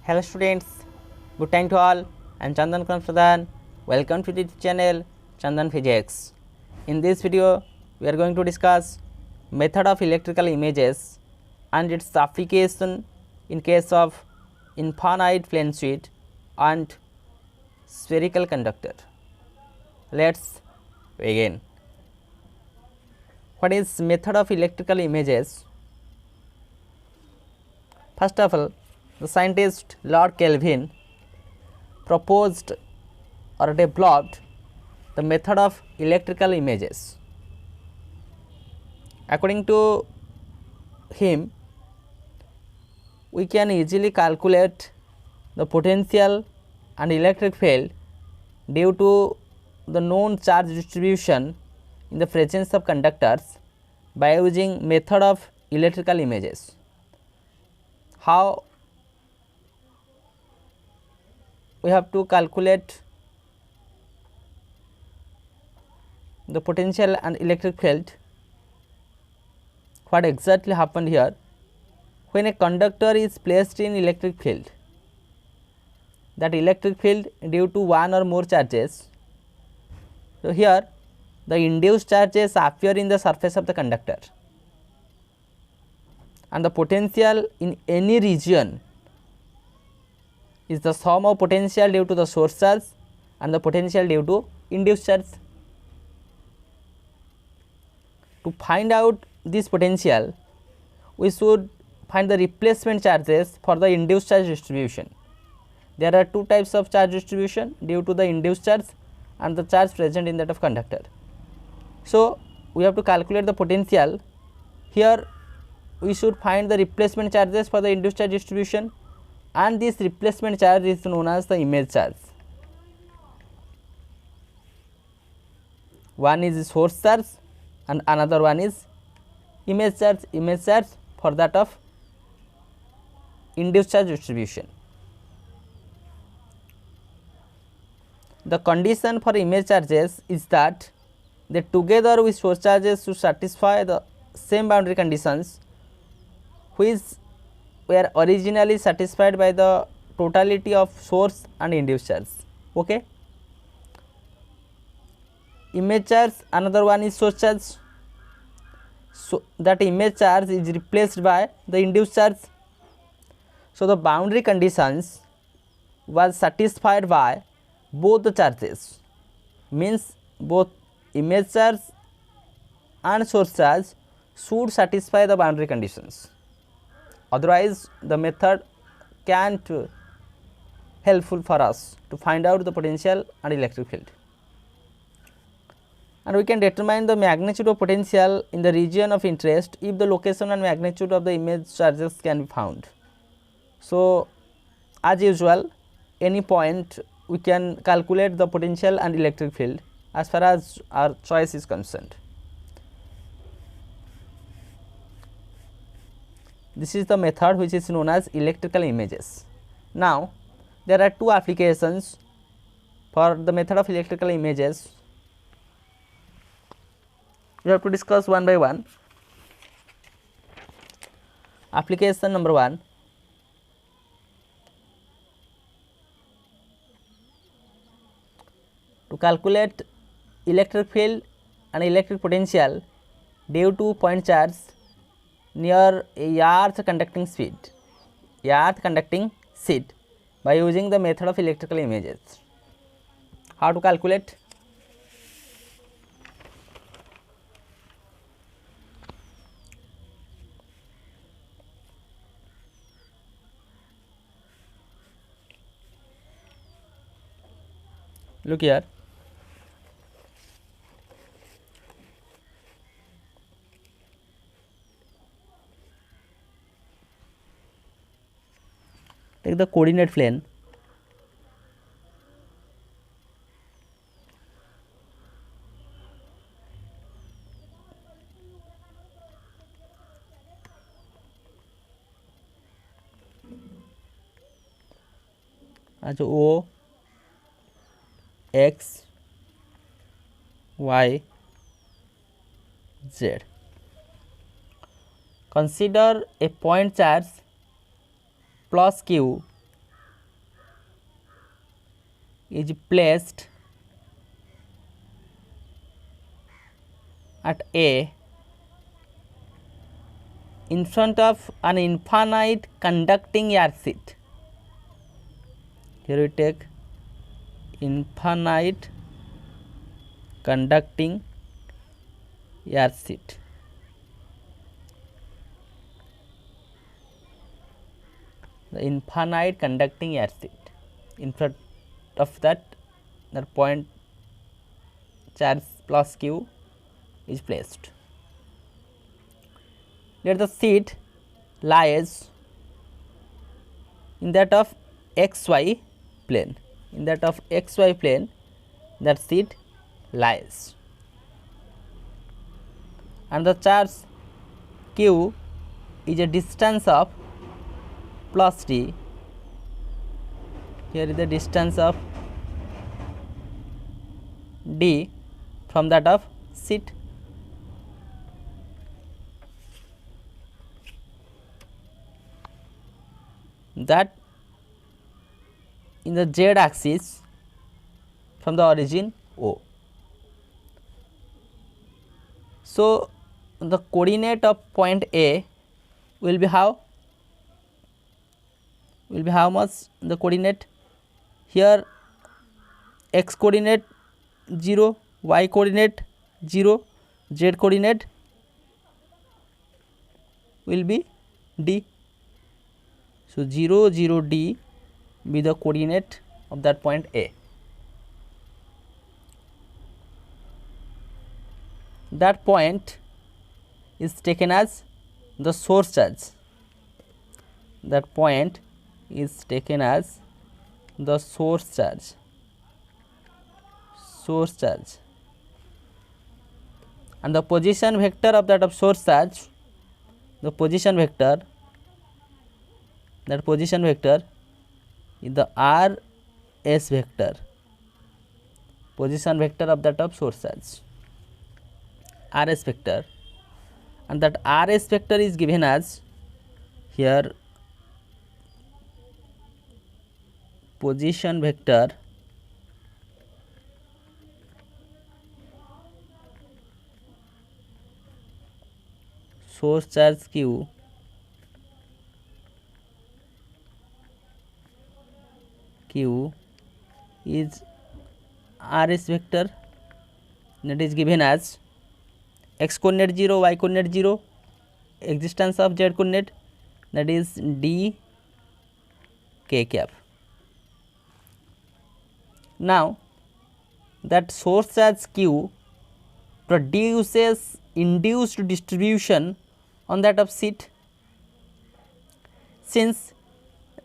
Hello students, good time to all. I am Chandan Pradhan. Welcome to the channel Chandan Physics. In this video, we are going to discuss method of electrical images and its application in case of infinite plane sheet and spherical conductor. Let's begin. What is method of electrical images? First of all, the scientist Lord Kelvin proposed or developed the method of electrical images. According to him, we can easily calculate the potential and electric field due to the known charge distribution in the presence of conductors by using method of electrical images. How we have to calculate the potential and electric field? What exactly happened here? When a conductor is placed in electric field, that electric field due to one or more charges. So here the induced charges appear in the surface of the conductor, and the potential in any region is the sum of potential due to the source charge and the potential due to induced charge. To find out this potential, we should find the replacement charges for the induced charge distribution. There are two types of charge distribution due to the induced charge and the charge present in that of conductor. So we have to calculate the potential. Here we should find the replacement charges for the induced charge distribution, and this replacement charge is known as the image charge. One is source charge and another one is image charge for that of induced charge distribution. The condition for image charges is that they together with source charges should satisfy the same boundary conditions which were originally satisfied by the totality of source and induced charge. Okay. Image charge, another one is source charge. So that image charge is replaced by the induced charge. So the boundary conditions was satisfied by both the charges, means both image charge and source charge should satisfy the boundary conditions. Otherwise the method can't helpful for us to find out the potential and electric field. And we can determine the magnitude of potential in the region of interest if the location and magnitude of the image charges can be found. So as usual, any point we can calculate the potential and electric field as far as our choice is concerned. This is the method which is known as electrical images. Now there are two applications for the method of electrical images. We have to discuss one by one. Application number 1. To calculate electric field and electric potential due to point charge near a earth conducting sheet by using the method of electrical images. How to calculate? Look here. Take the coordinate plane. As O, X, Y, Z. Consider a point charge plus q is placed at A in front of an infinite conducting air sheet. Here we take infinite conducting air sheet. The infinite conducting air sheet. In front of that, the point charge plus q is placed. Let the sheet lies in that of xy plane. In that of xy plane, that sheet lies, and the charge q is a distance of plus d. Here is the distance of d from that of sheet. That in the z axis from the origin O. So, the coordinate of point A will be how? Will be how much the coordinate? Here x coordinate 0, y coordinate 0, z coordinate will be d. So, 0 0 d be the coordinate of that point A. That point is taken as the source charge. That point is taken as the source charge. Source charge, and the position vector of that of source charge, the position vector, that position vector is the rs vector. Position vector of that of source charge, rs vector, and that rs vector is given as here position vector source charge q is rs vector, that is given as x coordinate 0, y coordinate 0, existence of z coordinate, that is d k cap. Now, that source charge q produces induced distribution on that of sheet. Since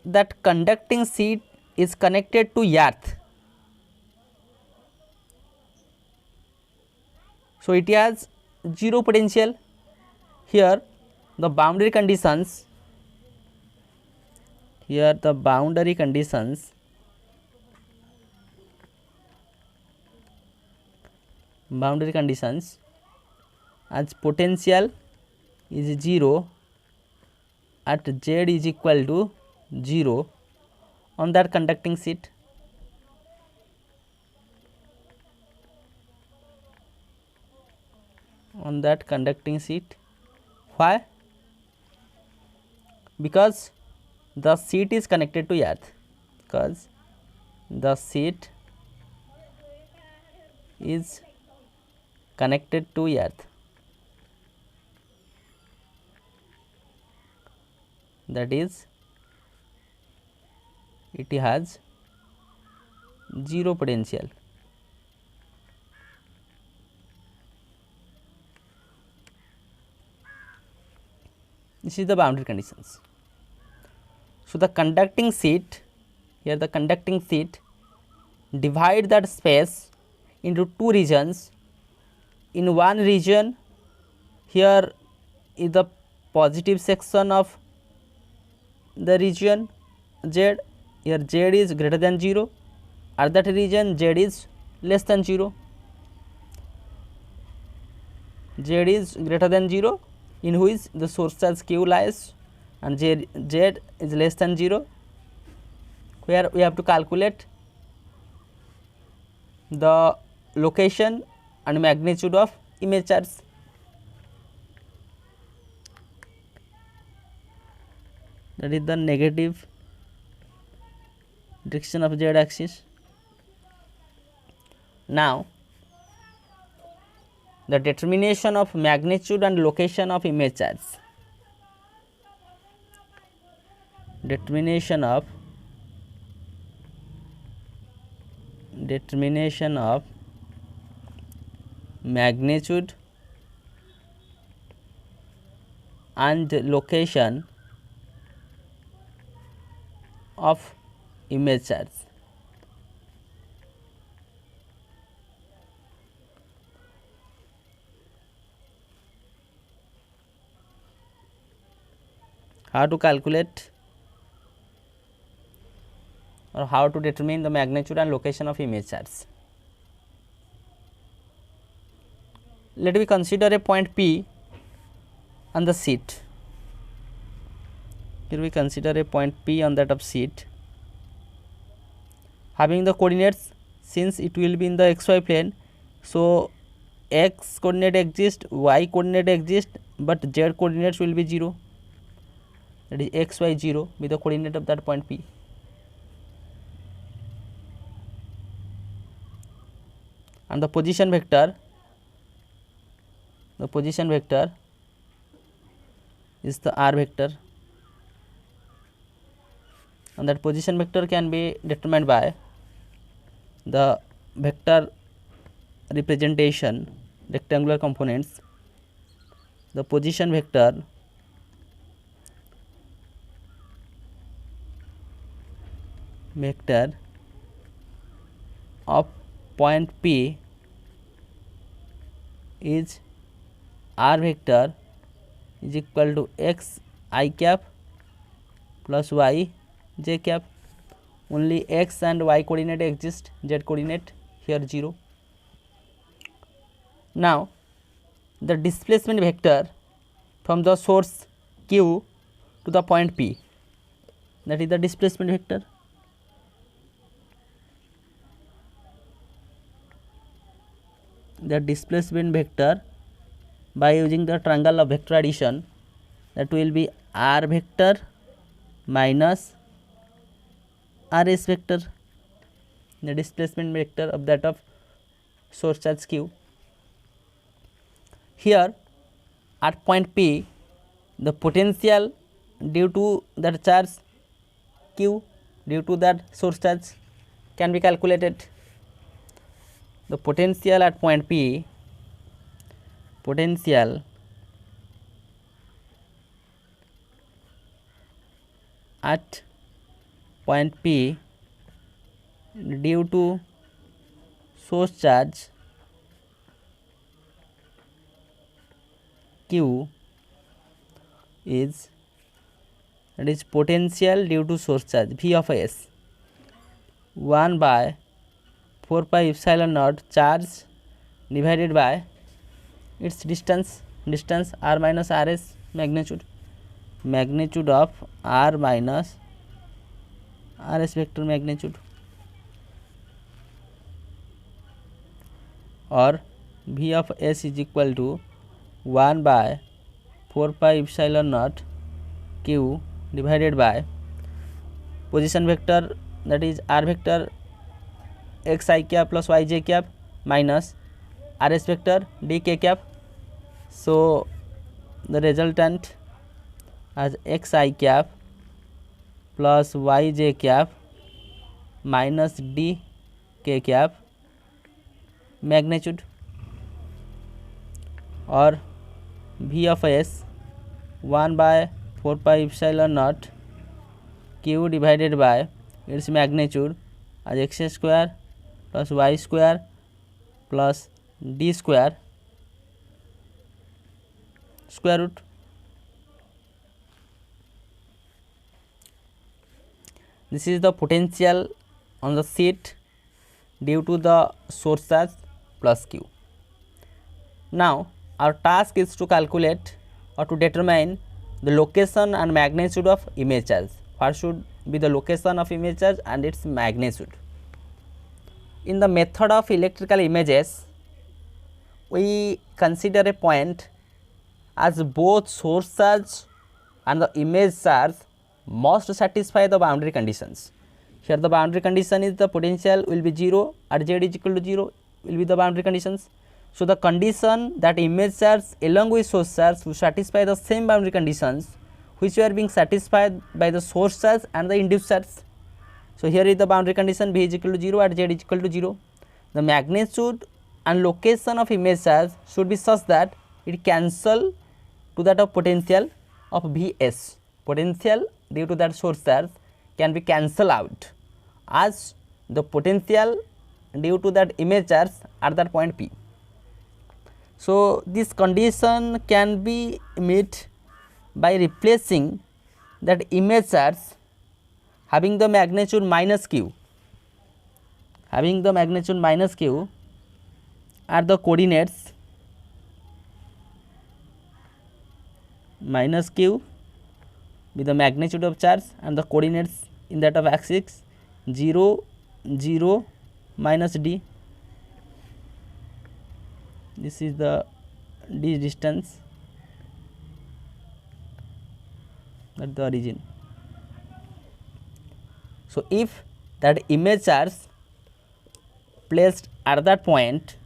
that conducting sheet is connected to earth, so it has 0 potential. Here the boundary conditions, here the boundary conditions as potential is 0 at z is equal to 0 on that conducting sheet. On that conducting sheet. Why? Because the sheet is connected to earth. Because the sheet is connected to earth, that is it has 0 potential. This is the boundary conditions. So, the conducting sheet, here the conducting sheet divide that space into two regions. In one region, here is the positive section of the region z, here z is greater than 0, at that region z is less than 0. Z is greater than 0 in which the source charge q lies, and z is less than 0, where we have to calculate the location and magnitude of image charge. That is the negative direction of z axis. Now, the determination of magnitude and location of image charge. Determination of magnitude and location of image charge. How to calculate or how to determine the magnitude and location of image charge. Let me consider a point P on the sheet. Here we consider a point P on that of sheet, having the coordinates, since it will be in the xy plane, so x coordinate exists, y coordinate exists, but z coordinates will be 0, that is x, y 0 with the coordinate of that point P. And the position vector is the r vector, and that position vector can be determined by the vector representation, rectangular components. The position vector of point P is r vector is equal to x I cap plus y j cap. Only x and y coordinate exist, z coordinate here 0. Now, the displacement vector from the source Q to the point P, that is the displacement vector. The displacement vector by using the triangle of vector addition, that will be r vector minus rs vector, the displacement vector of that of source charge Q. Here at point P, the potential due to that charge Q, due to that source charge, can be calculated. The potential at point P, due to source charge Q is, that is potential due to source charge V of S, 1 by 4 pi epsilon naught charge divided by its distance r minus rs, magnitude of r minus rs vector magnitude, or V of S is equal to 1 by 4 pi epsilon naught Q divided by position vector, that is r vector x I cap plus y j cap minus rs vector d k cap. So, the resultant as x I cap plus y j cap minus d k cap magnitude, or V of S 1 by 4 pi epsilon naught Q divided by its magnitude as x square plus y square plus d square square root. This is the potential on the sheet due to the source charge plus Q. Now, our task is to calculate or to determine the location and magnitude of image charge. First should be the location of image charge and its magnitude. In the method of electrical images, we consider a point as both source charge and the image charge must satisfy the boundary conditions. Here the boundary condition is the potential will be 0 at z is equal to 0 will be the boundary conditions. So, the condition that image charge along with source charge will satisfy the same boundary conditions which were being satisfied by the source charge and the induced charge. So, here is the boundary condition V is equal to 0 at z is equal to 0. The magnitude and location of image charge should be such that it cancel to that of potential of Vs. Potential due to that source charge can be cancelled out as the potential due to that image charge at that point P. So, this condition can be met by replacing that image charge having the magnitude minus q, at the coordinates minus q with the magnitude of charge and the coordinates in that of axis 0, 0, minus d. This is the d distance at the origin. So, if that image charge placed at that point,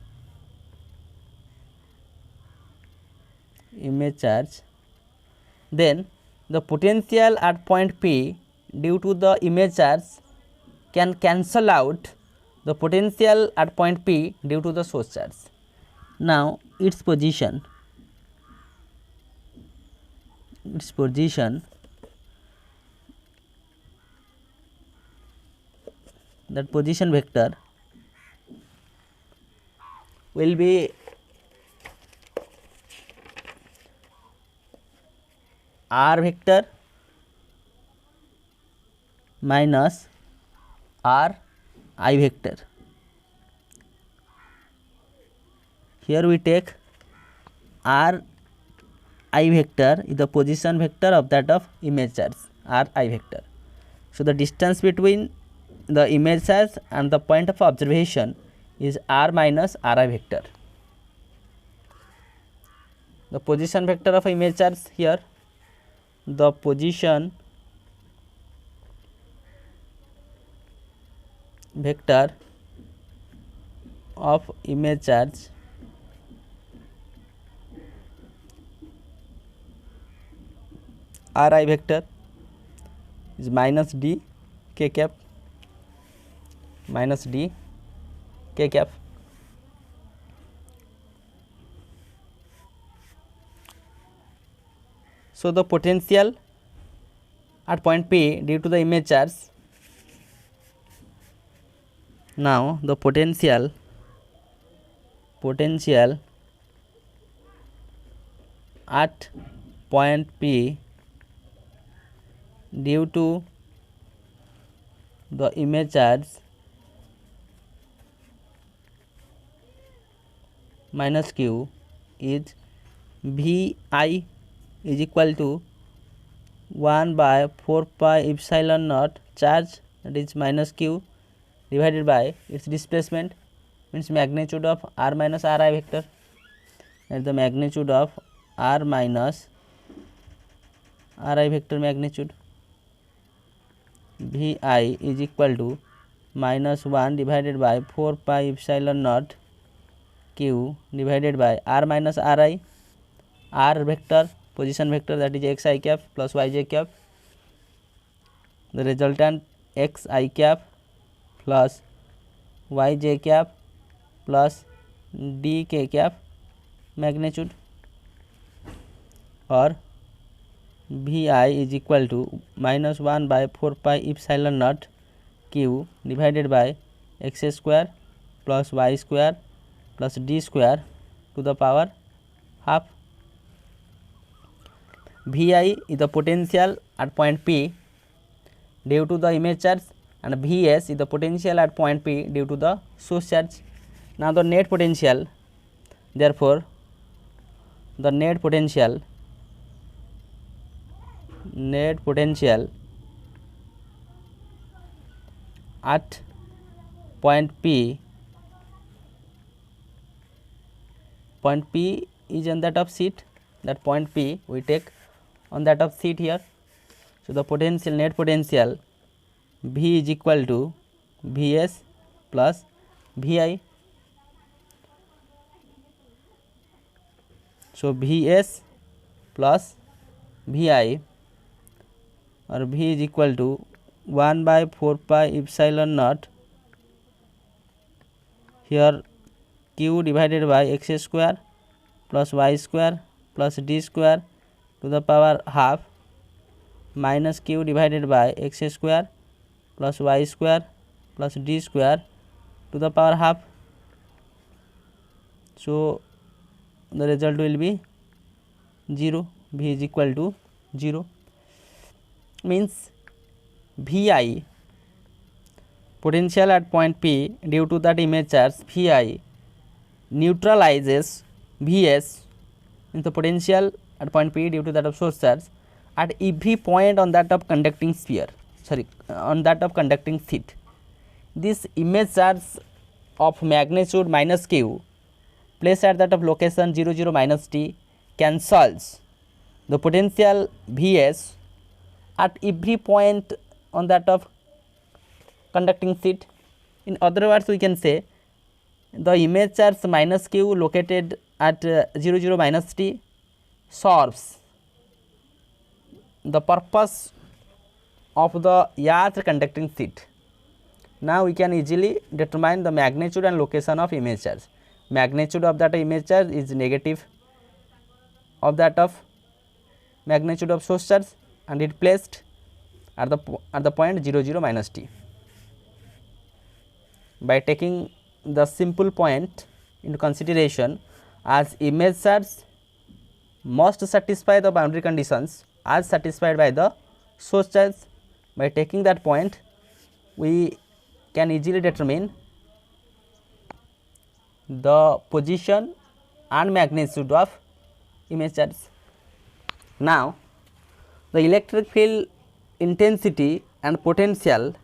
then the potential at point P due to the image charge can cancel out the potential at point P due to the source charge. Now, its position that position vector will be r vector minus r I vector. Here we take r I vector is the position vector of that of image charge r I vector. So, the distance between the image charge and the point of observation is r minus r I vector. The position vector of image charge here, the position vector of image charge r I vector is minus d k cap. So, the potential at point P due to the image charge, now the potential at point P due to the image charge minus q is V I is equal to 1 by 4 pi epsilon naught charge, that is minus q, divided by its displacement, means magnitude of r minus r I vector, and the magnitude of r minus r I vector magnitude. V I is equal to minus 1 divided by 4 pi epsilon naught q divided by r minus r I, r vector position vector, that is x I cap plus y j cap, the resultant x I cap plus y j cap plus d k cap magnitude, or V I is equal to minus 1 by 4 pi epsilon naught q divided by x square plus y square plus d square to the power half. V I is the potential at point P due to the image charge, and V S is the potential at point P due to the source charge. Now, the net potential, therefore, the net potential at point P is on that of sheet, that point P we take on that of sheet here. So the potential, net potential V is equal to Vs plus Vi. So Vs plus Vi or V is equal to 1 by 4 pi epsilon naught, here Q divided by x square plus y square plus d square to the power half minus Q divided by x square plus y square plus d square to the power half. So the result will be 0. V is equal to 0, means Vi, potential at point P due to that image charge Vi neutralizes Vs, means the potential at point P due to that of source charge at every point on that of conducting sphere, on that of conducting sheet. This image charge of magnitude minus Q placed at that of location 0 0 minus t cancels the potential Vs at every point on that of conducting sheet. In other words, we can say the image charge minus Q located at 0 0 minus t serves the purpose of the earth conducting sheet. Now we can easily determine the magnitude and location of image charge. Magnitude of that image charge is negative of that of magnitude of source charge, and it placed at the point 0 0 minus t. By taking the simple point into consideration, as image charge must satisfy the boundary conditions as satisfied by the source charge, by taking that point we can easily determine the position and magnitude of image charge. Now the electric field intensity and potential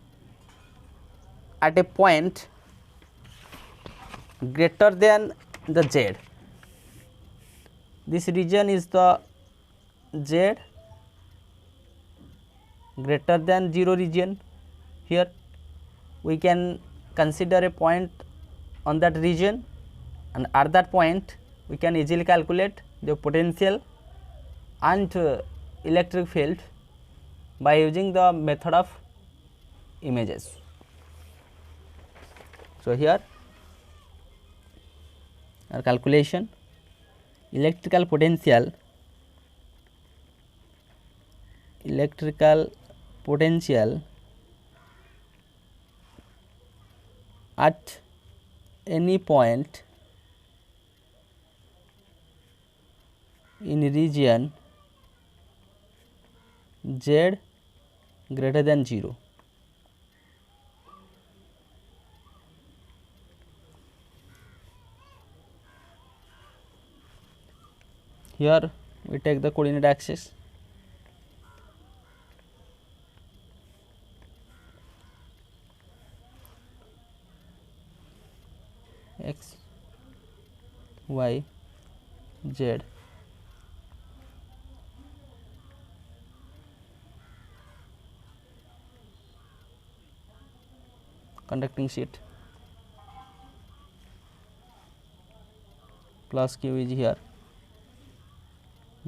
at a point greater than the Z. This region is the Z greater than 0 region. Here we can consider a point on that region, and at that point we can easily calculate the potential and electric field by using the method of images. So here our calculation: electrical potential at any point in region Z greater than 0. Here we take the coordinate axis. X, Y, Z. Conducting sheet plus Q is here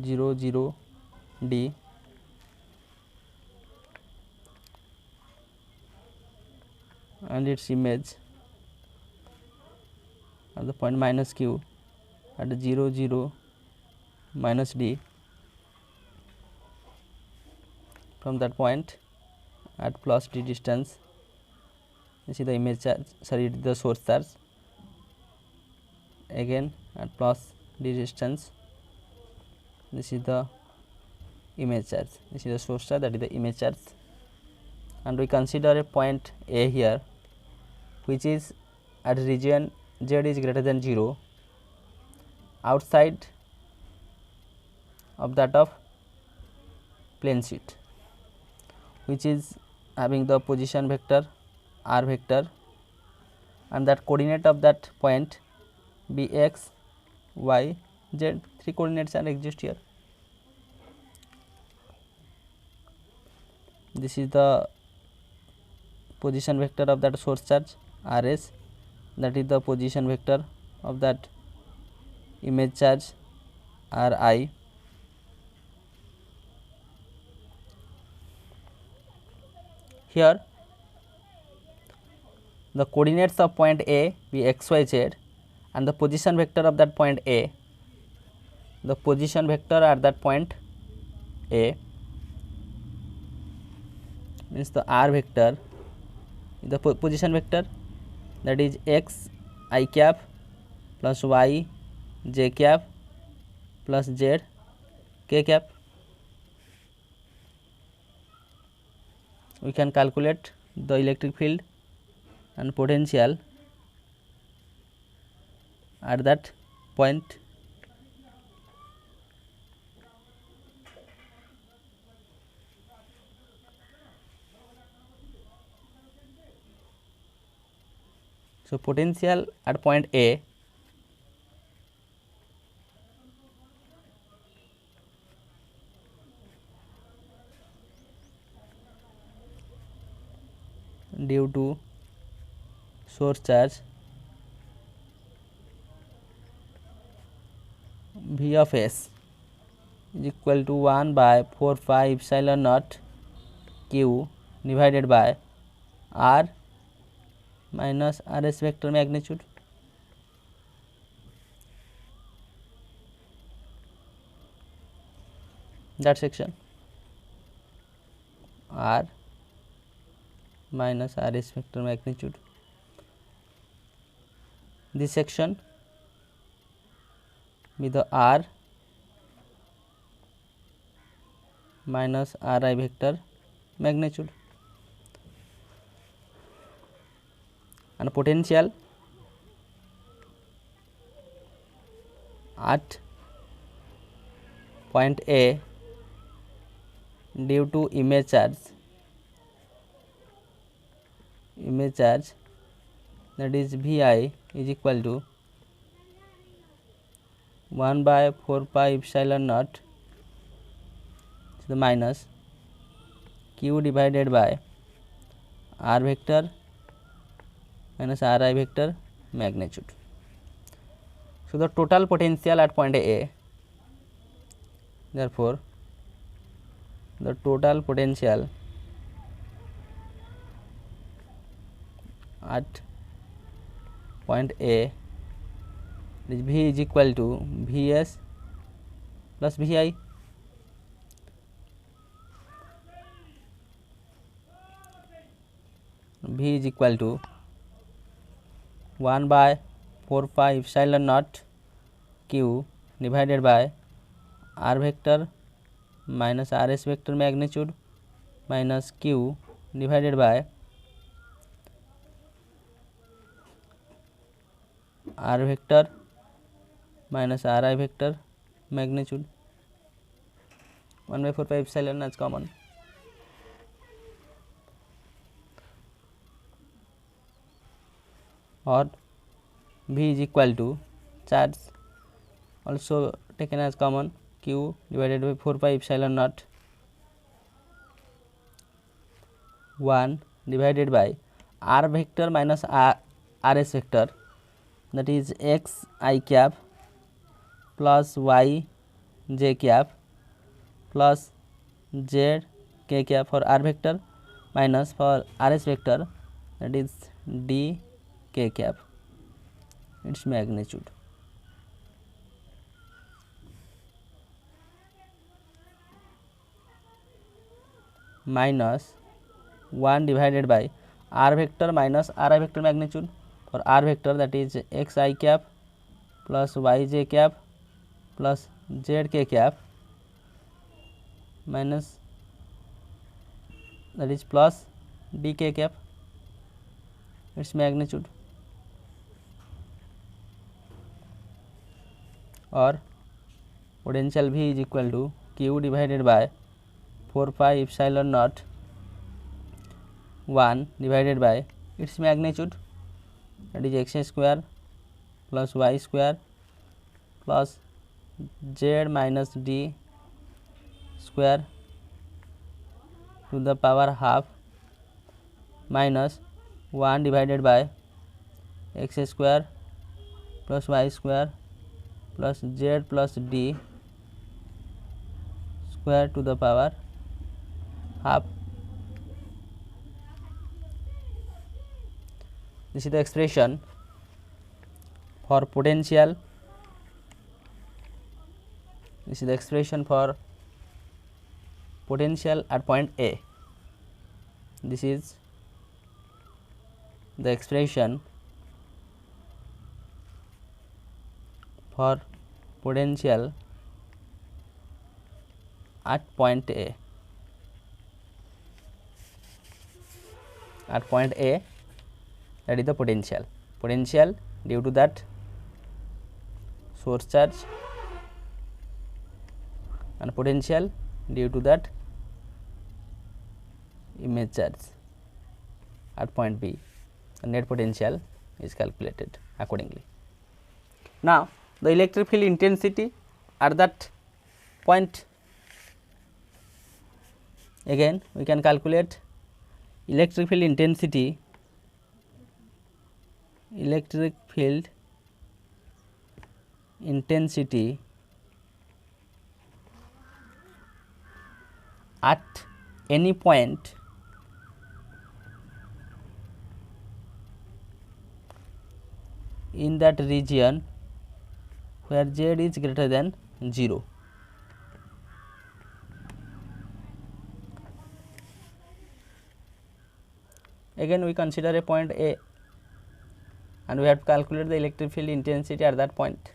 0 0 D and its image at the point minus Q at 0 0 minus D. From that point at plus D distance, you see the image charge, the source charge. Again at plus D distance, this is the image charge, this is the source charge, that is the image charge. And we consider a point A here, which is at region Z is greater than 0, outside of that of plane sheet, which is having the position vector r vector and that coordinate of that point be x, y, z. 3 coordinates are exist here. This is the position vector of that source charge rs, that is the position vector of that image charge ri. Here the coordinates of point A be x, y, z, and the position vector of that point A, the position vector at that point A means the r vector, the position vector, that is x I cap plus y j cap plus z k cap. We can calculate the electric field and potential at that point. So potential at point A due to source charge V of S is equal to 1 by 4 pi epsilon naught q divided by r minus rs vector magnitude. That section r minus rs vector magnitude. This section with the r minus ri vector magnitude, and potential at point A due to image charge that is Vi is equal to 1 by 4 pi epsilon naught the minus q divided by r vector minus ri vector magnitude. So the total potential at point A, therefore the total potential at point A is V is equal to Vs plus Vi. V is equal to 1 by 4 pi epsilon naught q divided by r vector minus rs vector magnitude minus q divided by r vector minus ri vector magnitude. 1 by 4 pi epsilon is common. Or V is equal to charge also taken as common, q divided by 4 pi epsilon naught 1 divided by r vector minus rs vector, that is x I cap plus y j cap plus z k cap for r vector minus for rs vector, that is d k cap its magnitude. Minus 1 divided by r vector minus ri vector magnitude for r vector, that is x I cap plus y j cap plus z k cap minus, that is plus d k cap its magnitude. Or potential V is equal to q divided by 4 pi epsilon naught 1 divided by its magnitude that is x square plus y square plus z minus d square to the power half minus 1 divided by x square plus y square plus z plus d square to the power half. This is the expression for potential. This is the expression for potential at point A. This is the expression for potential at point A. At point A, that is the potential. Potential due to that source charge and potential due to that image charge. At point B, the net potential is calculated accordingly. Now, the electric field intensity at that point, again we can calculate electric field intensity. Electric field intensity at any point in that region where z is greater than 0. Again we consider a point A and we have to calculate the electric field intensity at that point.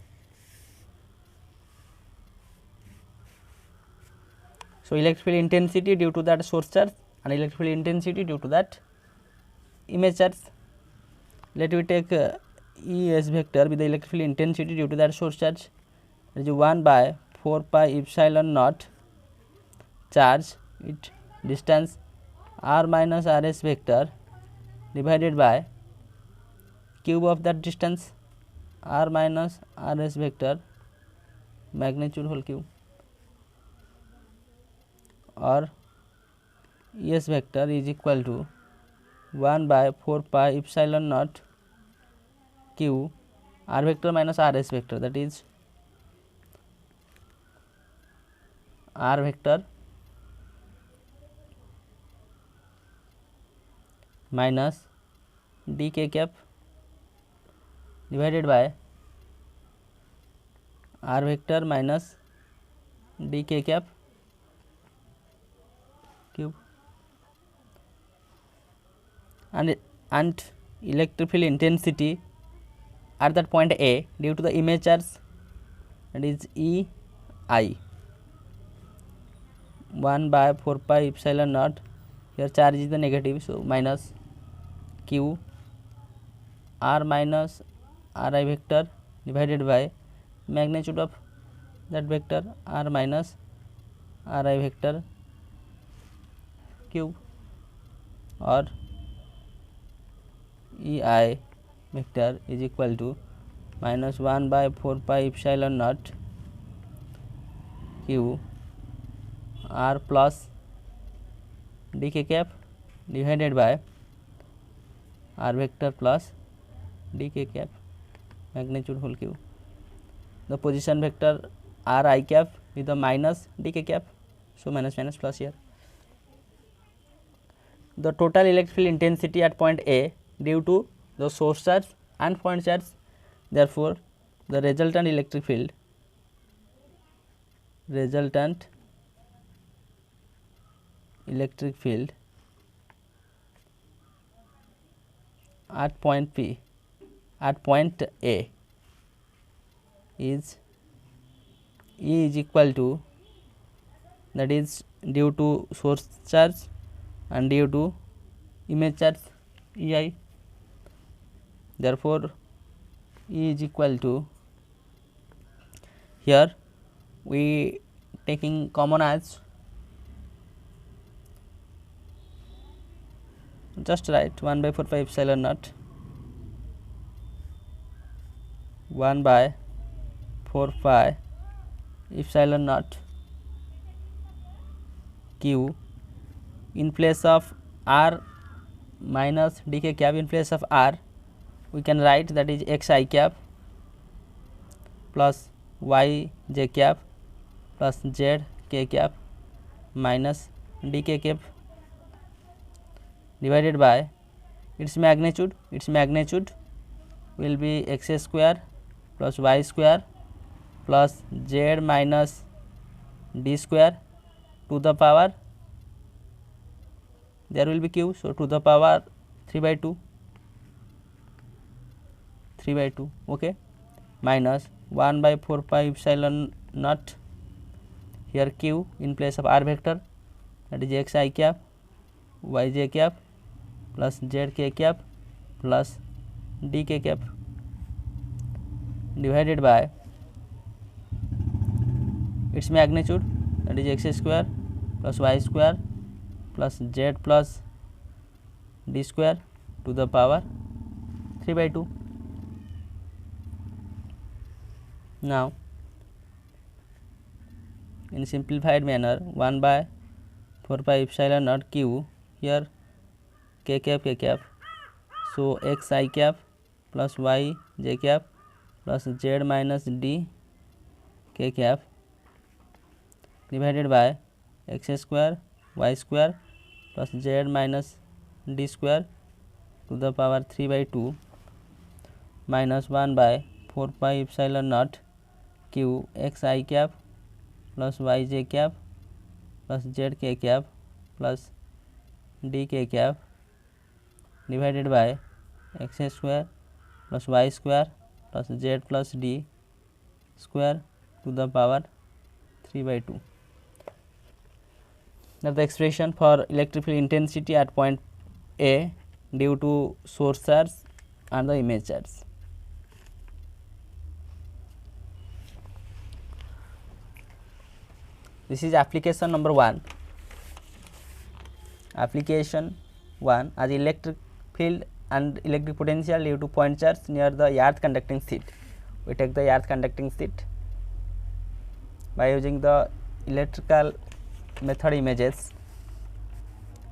So, electric field intensity due to that source charge and electric field intensity due to that image charge. Let me take E as vector with the electric field intensity due to that source charge, that is 1 by 4 pi epsilon naught charge it distance r minus rs vector divided by cube of that distance r minus rs vector magnitude whole cube, or Es vector is equal to 1 by 4 pi epsilon naught q r vector minus rs vector, that is r vector minus dk cap divided by r vector minus dk cap cube, and electric field intensity at that point A due to the image charge, that is E I 1 by 4 pi epsilon naught, here charge is the negative, so minus q r minus ri vector divided by magnitude of that vector r minus ri vector cube, or EI vector is equal to minus 1 by 4 pi epsilon naught q r plus dk cap divided by r vector plus dk cap magnitude whole cube. The position vector r I cap with the minus dk cap, so minus minus plus here. The total electric field intensity at point A due to the source charge and point charge, therefore the resultant electric field at point P at point A is E is equal to, that is due to source charge and due to image charge EI, therefore E is equal to, here we taking common as, just write 1 by 4 pi epsilon naught 1 by 4 pi epsilon naught q in place of r minus dk cap, in place of r we can write that is xi cap plus y j cap plus z k cap minus dk cap divided by its magnitude will be x square plus y square plus z minus d square to the power, there will be q, so to the power 3 by 2, okay, minus 1 by 4 pi epsilon naught, here q in place of r vector, that is xi cap yj cap plus zk cap plus dk cap divided by its magnitude, that is x square plus y square plus z plus d square to the power 3 by 2. Now in simplified manner 1 by 4 pi epsilon naught q, here k cap, so xi cap plus y j cap plus z minus d k cap divided by x square y square plus z minus d square to the power 3 by 2 minus 1 by 4 pi epsilon naught q xi cap plus yj cap plus zk cap plus dk cap divided by x square plus y square plus z plus d square to the power 3 by 2. That is the expression for electric field intensity at point A due to source charge and the image charge. This is application number 1. Application 1, as electric field and electric potential due to point charge near the earth conducting sheet. We take the earth conducting sheet by using the electrical method images,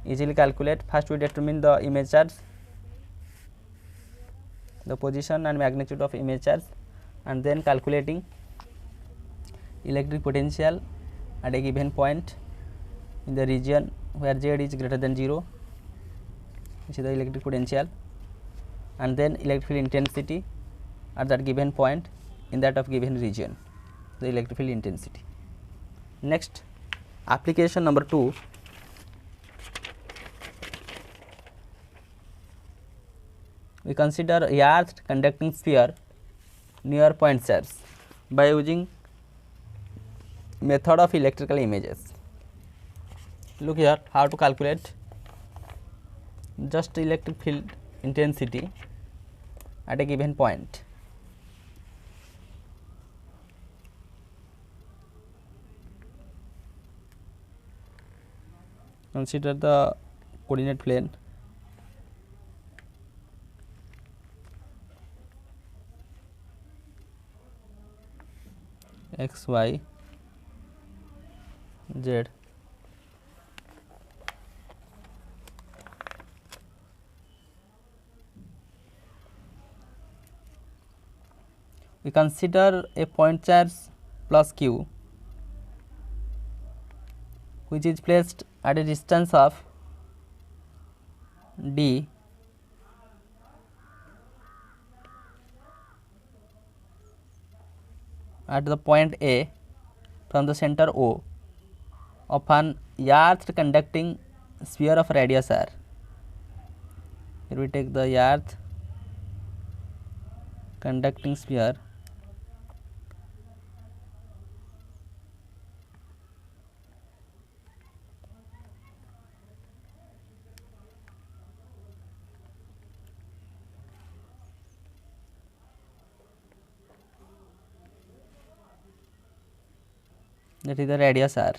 easily calculate. First we determine the image charge, the position and magnitude of image charge, and then calculating electric potential at a given point in the region where z is greater than 0, which is the electric potential, and then electric field intensity at that given point in that of given region, the electric field intensity. Next, application number 2, we consider a earth conducting sphere near point charge by using method of electrical images. Look here how to calculate just electric field intensity at a given point. Consider the coordinate plane, x, y, z. We consider a point charge plus q which is placed at a distance of d at the point A from the center O of an earth conducting sphere of radius r. Here we take the earth conducting sphere that is the radius r.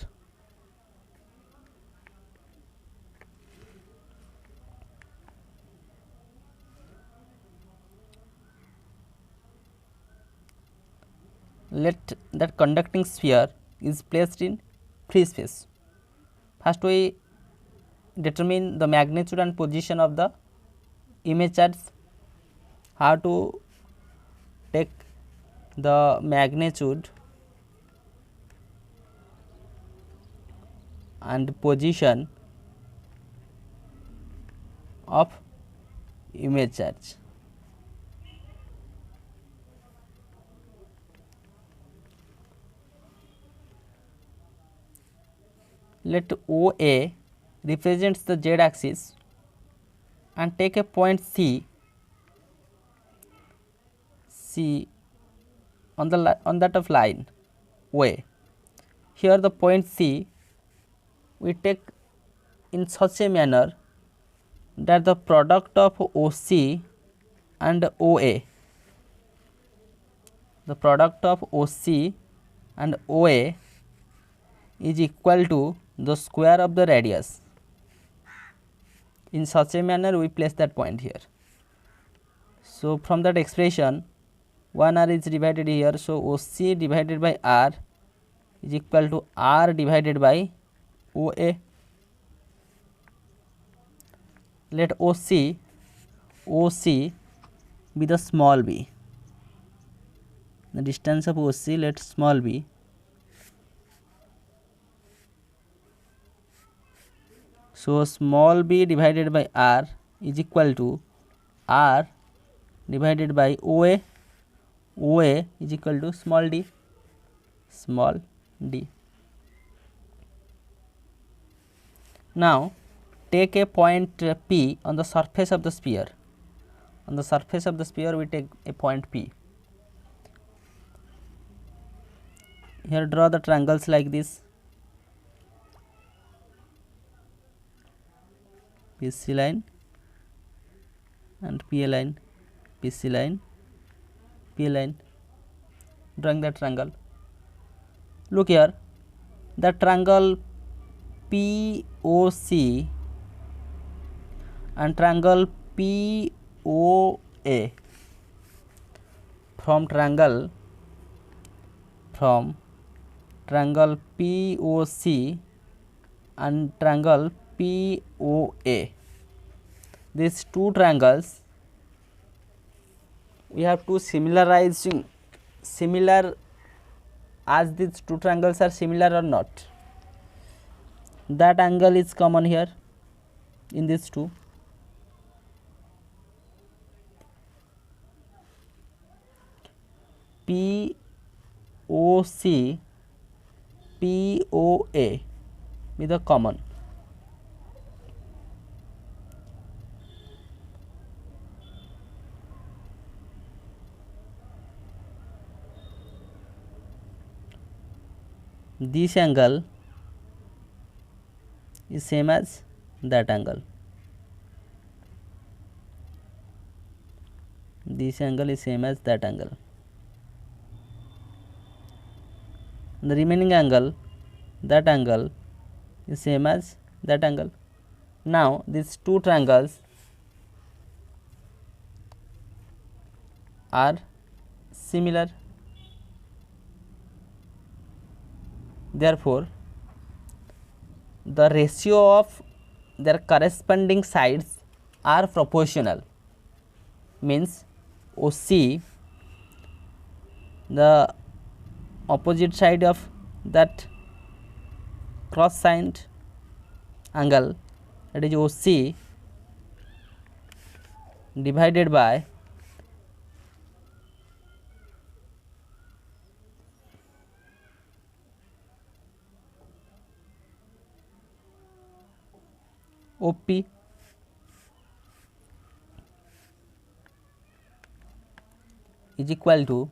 let that conducting sphere is placed in free space. First we determine the magnitude and position of the image charge. How to take the magnitude and position of image charge. Let OA represents the z axis and take a point C on that of line OA. Here the point C we take in such a manner that the product of OC and OA, the product of OC and OA is equal to the square of the radius. In such a manner we place that point here. So from that expression 1r is divided here, so OC divided by r is equal to r divided by OA. Let OC be the small b, the distance of OC let small b. So small b divided by r is equal to r divided by OA. OA is equal to small d. Now take a point P on the surface of the sphere. On the surface of the sphere we take a point P. Here draw the triangles like this. PC line and PA line, PC line, PA line. Drawing the triangle. Look here, the triangle POC and triangle POA. From triangle POC and triangle POA, these two triangles we have to similar as these two triangles are similar or not. That angle is common here in these two. POC POA be the common. This angle is same as that angle. This angle is same as that angle. The remaining angle, that angle is same as that angle. Now these two triangles are similar. Therefore, the ratio of their corresponding sides are proportional. Means OC, the opposite side of that cross signed angle, that is OC, divided by OP is equal to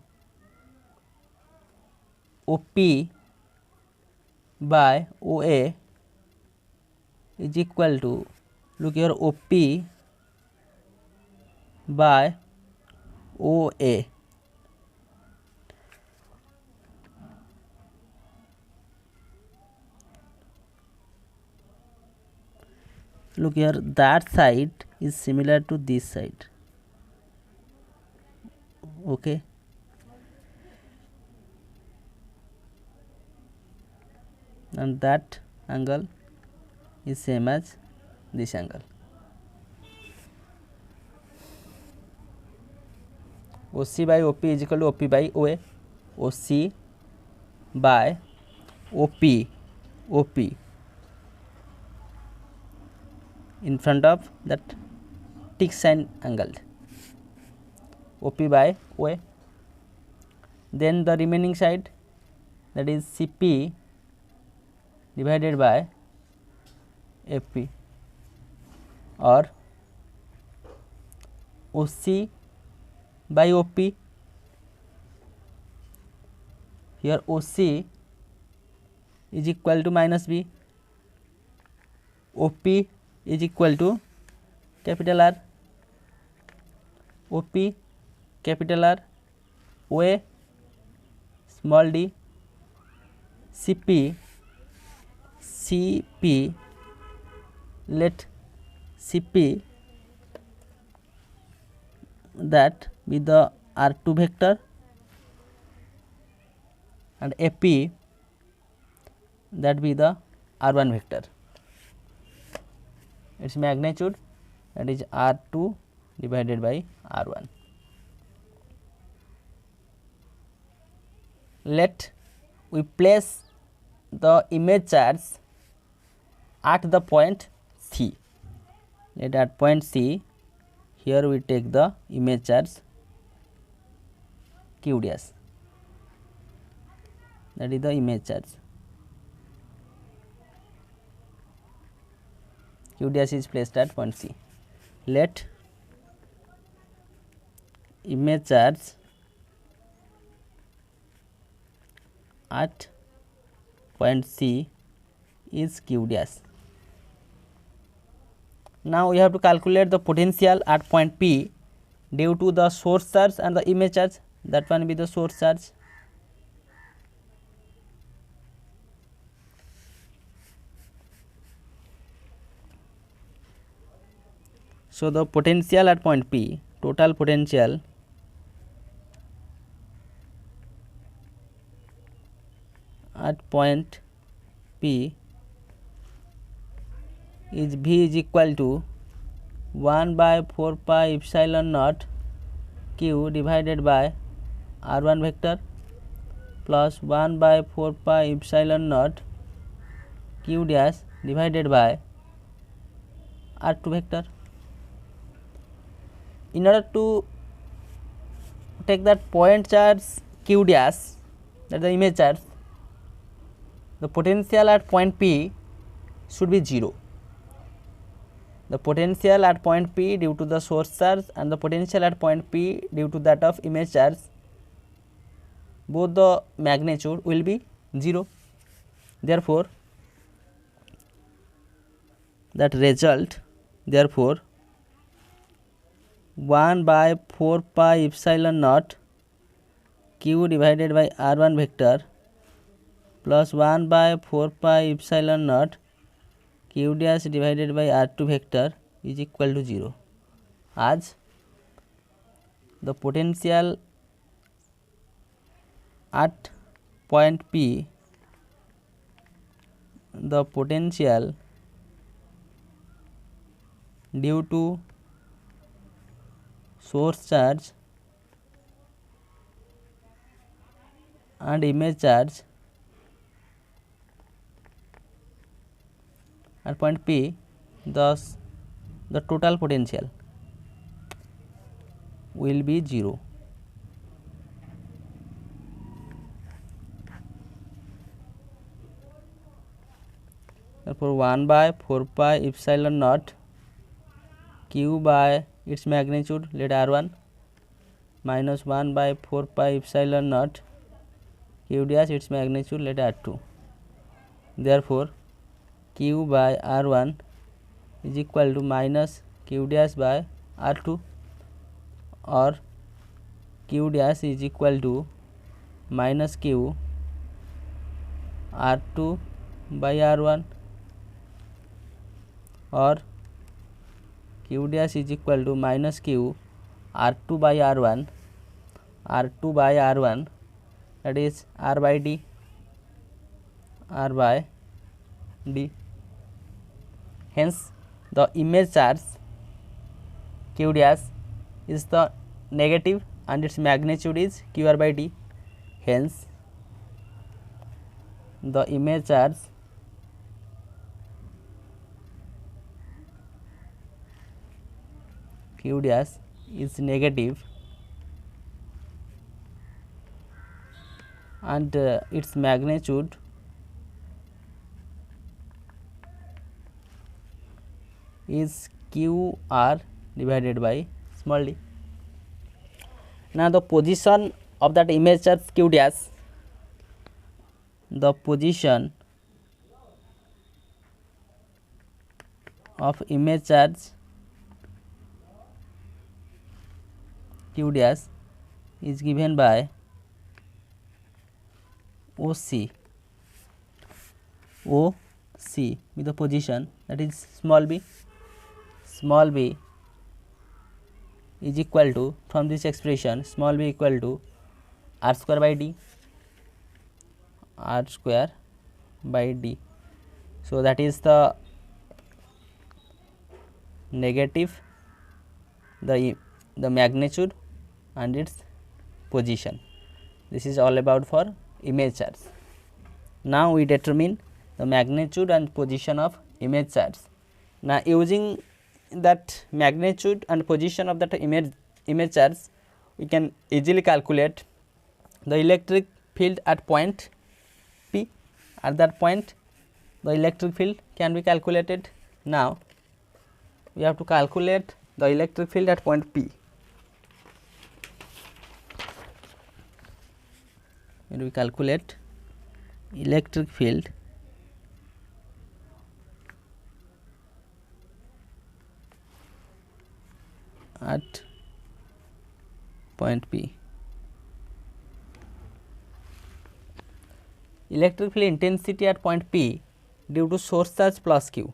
OP by OA is equal to, look here, OP by OA. Look here, that side is similar to this side. Okay. and that angle is same as this angle. OC by OP is equal to OP by OA. OC by OP in front of that tick sign angle, OP by OA. Then the remaining side, that is CP divided by FP, or OC by OP. Here OC is equal to minus B, OP is equal to capital R, OP capital R, OA small d, CP let CP that be the R2 vector and AP that be the R1 vector. Its magnitude, that is R2 divided by R1. Let we place the image charge at the point C. Let at point C, here we take the image charge Q dash, that is the image charge. Q dash is placed at point C. Let image charge at point C is Q dash. Now we have to calculate the potential at point P due to the source charge and the image charge. That one be the source charge. So the potential at point P, total potential at point P is V is equal to 1 by 4 pi epsilon naught Q divided by R1 vector plus 1 by 4 pi epsilon naught Q dash divided by R2 vector. In order to take that point charge Q dash, that is the image charge, the potential at point P should be 0. The potential at point P due to the source charge and the potential at point P due to that of image charge, both the magnitude will be 0. Therefore, that result, therefore 1 by 4 pi epsilon naught Q divided by R1 vector plus 1 by 4 pi epsilon naught Q dash divided by R2 vector is equal to 0, as the potential at point P, the potential due to source charge and image charge at point P, thus the total potential will be 0. Therefore 1 by 4 pi epsilon naught Q by its magnitude, let R1, minus 1 by 4 pi epsilon naught Q dash its magnitude, let R2. Therefore Q by R1 is equal to minus Q dash by R2, or Q dash is equal to minus Q R2 by R1, or Q dash is equal to minus Q R2 by R1, that is R by D, R by d. Hence the image charge q dash is the negative and its magnitude is qr by d. Hence the image charge q dash is negative and its magnitude is qr divided by small d. Now the position of that image charge q dash, the position of image charge q dash is given by OC with the position, that is small b is equal to, from this expression small b equal to r square by d, So that is the negative, the magnitude and its position. This is all about for image charge. Now we determine the magnitude and position of image charge. Now using that magnitude and position of that image charge, we can easily calculate the electric field at point P. At that point the electric field can be calculated. Now we have to calculate the electric field at point P. When we calculate electric field at point P, electric field intensity at point P due to source charge plus q.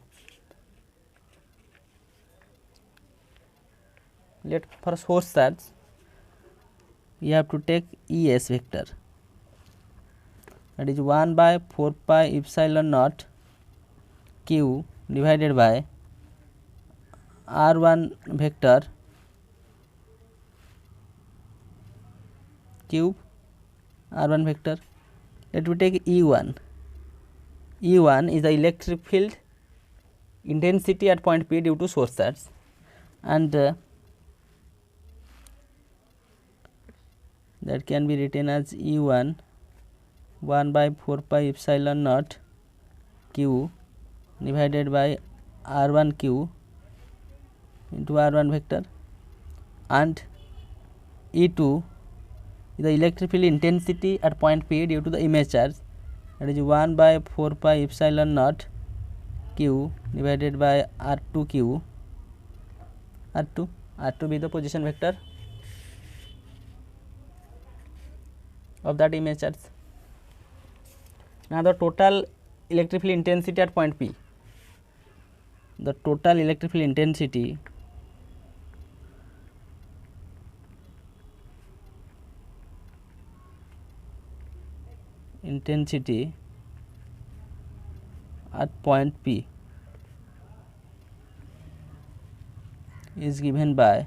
Let for source charge we have to take ES vector, that is 1 by 4 pi epsilon naught q divided by r1 vector cube r1 vector. Let me take E1. E1 is the electric field intensity at point P due to source charge, and that can be written as E1 1 by 4 pi epsilon naught q divided by r1 q into r1 vector, and E2 is the electric field intensity at point P due to the image charge, that is 1 by 4 pi epsilon naught q divided by r2 q, r2 be the position vector of that image charge. Now the total electric field intensity at point P, the total electric field intensity at point P is given by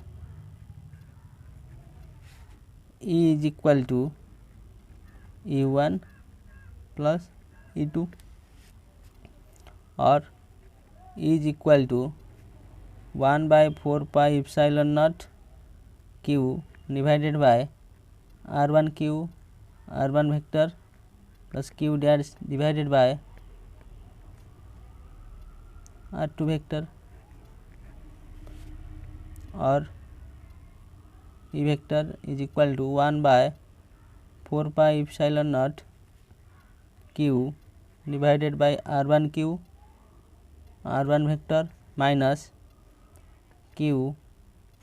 E is equal to E1 plus E2, or E is equal to 1 by 4 pi epsilon naught q divided by r1 q r1 vector plus q dash divided by r2 vector, or E vector is equal to 1 by 4 pi epsilon naught q divided by r1 q r1 vector minus q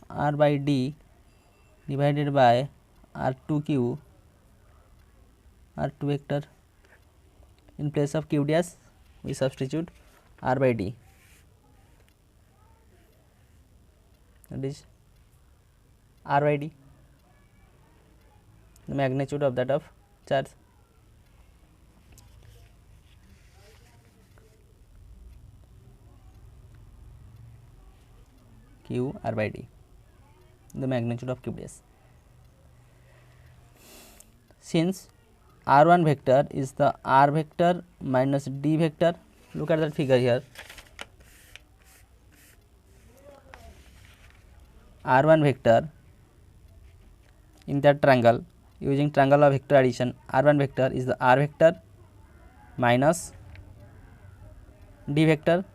r by d divided by r2 q r2 vector. In place of q dash we substitute r by d, that is r by d, the magnitude of that of charge. q r by d, the magnitude of q dash. Since r1 vector is the r vector minus d vector, look at that figure here. r1 vector in that triangle, using triangle of vector addition, r1 vector is the r vector minus d vector,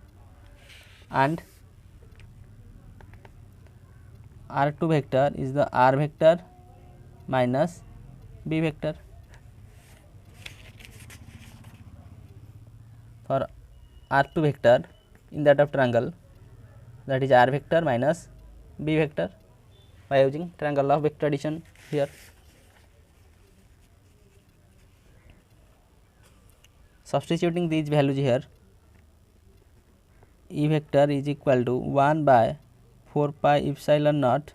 and r2 vector is the r vector minus b vector. For r2 vector in that of triangle, that is r vector minus b vector, by using triangle of vector addition here. Substituting these values here, E vector is equal to 1 by 4 pi epsilon naught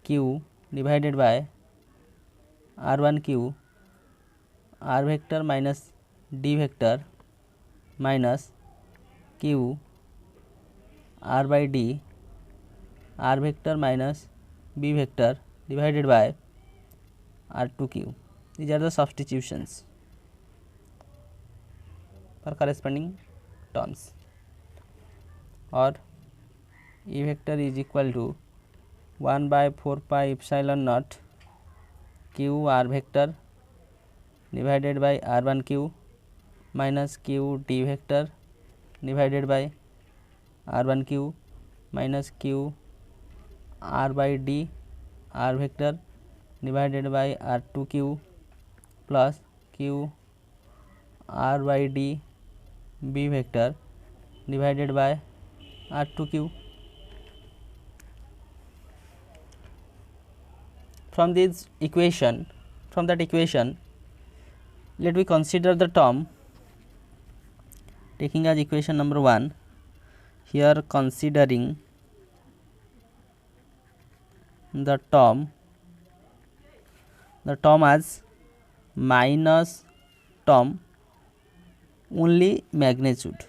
q divided by r1 q r vector minus d vector minus q r by d r vector minus b vector divided by r2 q. These are the substitutions for corresponding terms. Or E vector is equal to 1 by 4 pi epsilon naught q r vector divided by r1 q minus q d vector divided by r1 q minus q r by d r vector divided by r2 q plus q r by d b vector divided by r2 q. From that equation, let me consider the term taking as equation number 1. Here considering the term as minus term only magnitude,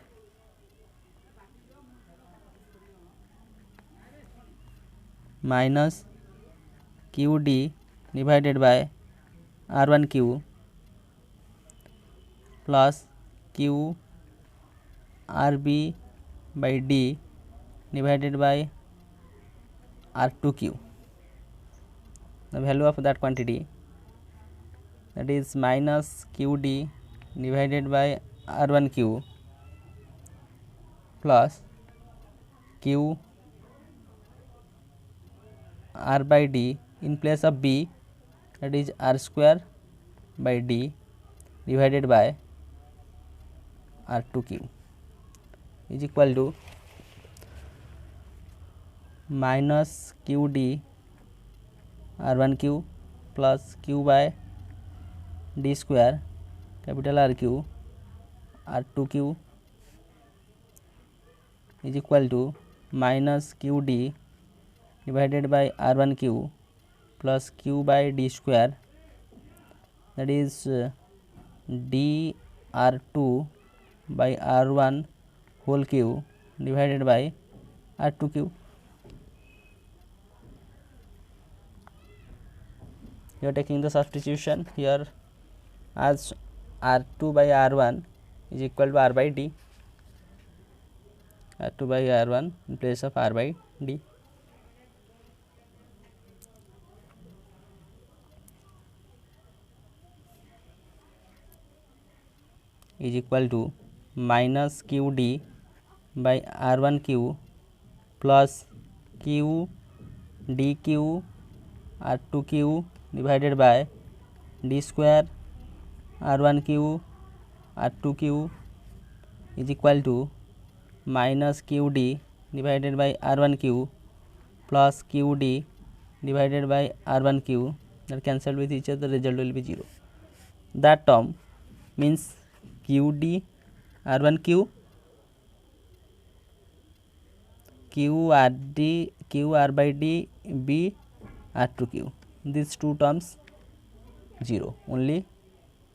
minus qd divided by r1 q plus q rb by d divided by r2 q. The value of that quantity, that is minus qd divided by r1 q plus q r by d in place of b, that is r square by d divided by r2 q is equal to minus qd r1 q plus q by d square capital R q r2 q is equal to minus qd divided by r1 q plus q by d square, that is d r2 by r1 whole q divided by r2 q. You are taking the substitution here as r2 by r1 is equal to r by d, r2 by r1 in place of r by d. Is equal to minus qd by r1 q plus q dq r2 q divided by d square r1 q r2 q is equal to minus qd divided by r1 q plus qd divided by r1 q, that cancelled with each other, the result will be 0. That term means qd r1 q q r by d b r2 q, these two terms 0, only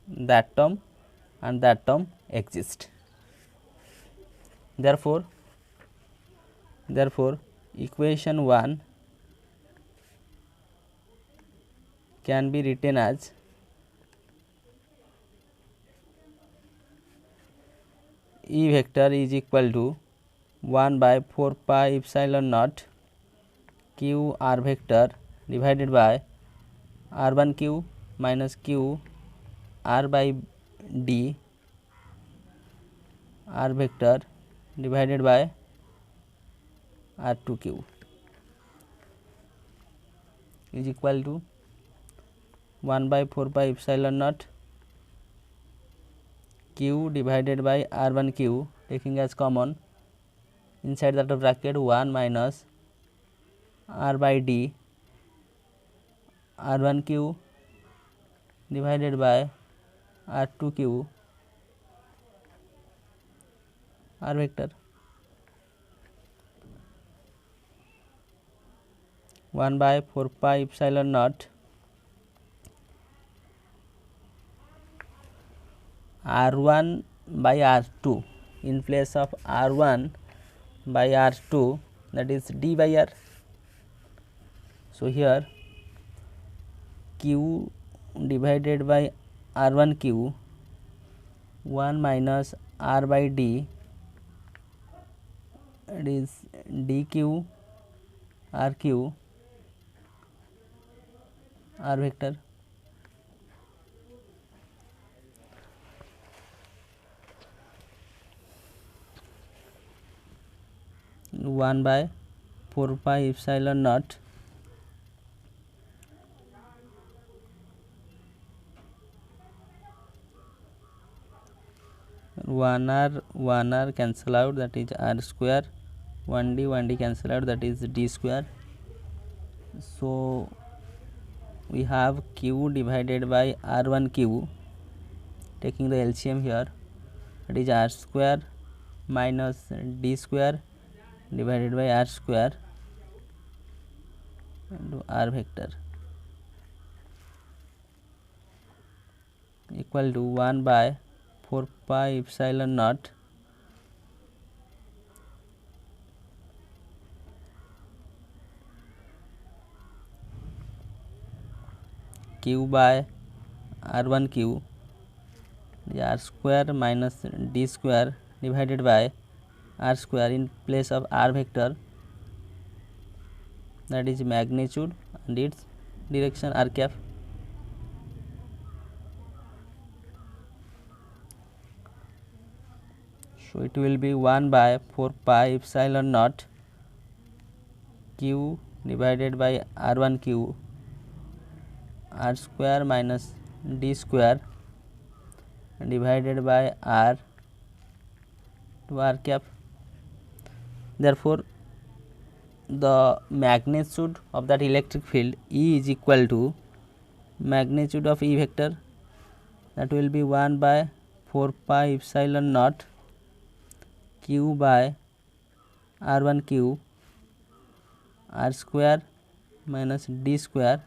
that term and that term exist. Therefore Therefore, equation 1 can be written as E vector is equal to 1 by 4 pi epsilon naught q r vector divided by r1 q minus q r by d r vector divided by r2 q is equal to 1 by 4 pi epsilon naught q divided by r1 q, taking as common inside that bracket 1 minus r by d r1 q divided by r2 q r vector 1 by 4 pi epsilon naught r1 by r2 in place of r1 by r2, that is d by r. So, here q divided by r1 q 1 minus r by d, it is dq rq r vector 1 by 4 pi epsilon naught one r cancel out, that is r square, 1d cancel out, that is d square. So, we have q divided by r1 q, taking the LCM here, that is r square minus d square divided by r square into r vector equal to 1 by 4 pi epsilon naught q by r1 q, r square minus d square divided by r square in place of r vector, that is magnitude and its direction r cap. So, it will be 1 by 4 pi epsilon naught q divided by r1 q r square minus d square divided by r to r cap. Therefore, the magnitude of that electric field E is equal to magnitude of E vector, that will be 1 by 4 pi epsilon naught q by r1 q r square minus d square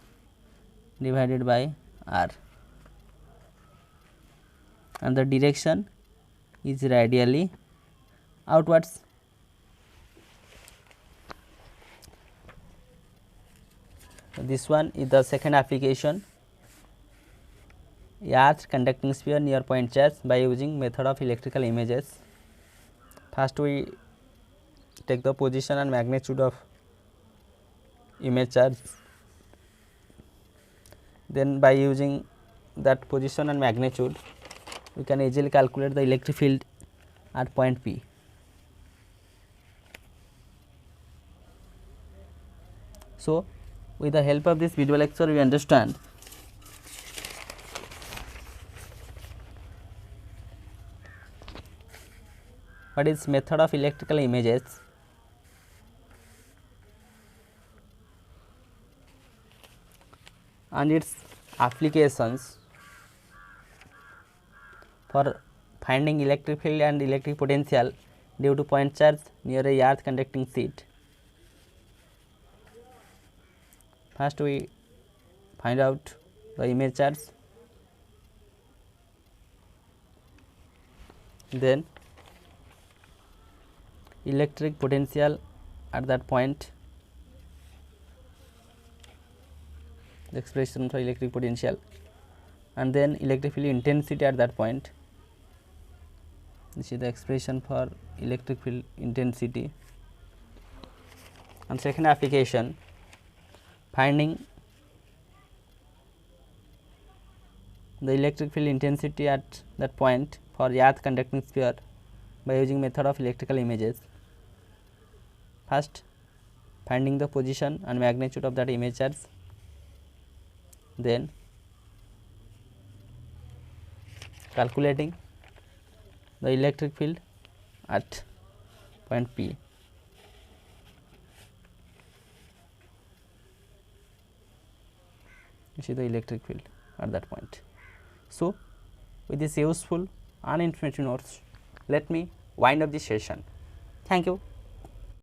divided by r, and the direction is radially outwards. This one is the second application, earth conducting sphere near point charge by using method of electrical images. First, we take the position and magnitude of image charge, then by using that position and magnitude we can easily calculate the electric field at point P. So, with the help of this video lecture we understand what is method of electrical images, and its applications for finding electric field and electric potential due to point charge near a earth conducting sheet. First, we find out the image charge, then electric potential at that point, the expression for electric potential, and then electric field intensity at that point. This is the expression for electric field intensity. And second application, finding the electric field intensity at that point for earth conducting sphere by using method of electrical images. First, finding the position and magnitude of that image charge, then calculating the electric field at point P. You see the electric field at that point. So, with this useful and informative notes, let me wind up this session. Thank you.